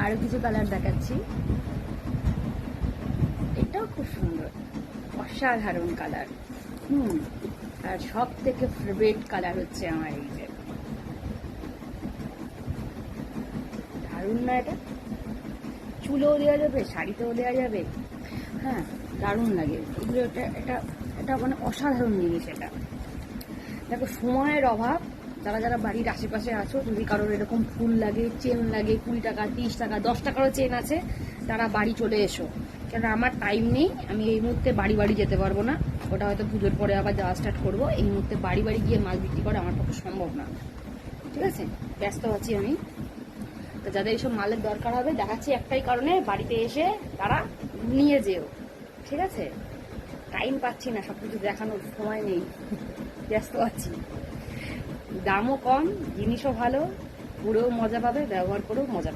আরো কিছু কালার দেখাচ্ছি। এটাও খুব সুন্দর, অসাধারণ কালার। আর সব থেকে ফেভারিট কালার হচ্ছে আমার এই যে, দারুণ না এটা? চুলেও দেওয়া যাবে, শাড়িতেও দেওয়া যাবে। হ্যাঁ, দারুণ লাগে এগুলো। এটা এটা মানে অসাধারণ জিনিস এটা। দেখো, সময়ের অভাব, যারা যারা বাড়ির আশেপাশে আছো, যদি কারোর এরকম ফুল লাগে, চেন লাগে, 20 টাকা, 30 টাকা, 10 টাকারও চেন আছে, তারা বাড়ি চলে এসো। কেন আমার টাইম নেই, আমি এই মুহূর্তে বাড়ি বাড়ি যেতে পারবো না। ওটা হয়তো পুজোর পরে আবার যাওয়া স্টার্ট করবো। এই মুহূর্তে বাড়ি বাড়ি গিয়ে মাল বিক্রি করা আমার পক্ষে সম্ভব না। ঠিক আছে, ব্যস্ত আছি আমি। তো যাদের এইসব মালের দরকার হবে, দেখাচ্ছি একটাই কারণে, বাড়িতে এসে তারা নিয়ে যেও। ঠিক আছে, টাইম পাচ্ছি না, সব কিছু দেখানোর সময় নেই, ব্যস্ত আছি। দামও কম, জিনিসও ভালো, পুরোও মজা পাবে, ব্যবহার করেও মজা পাবে।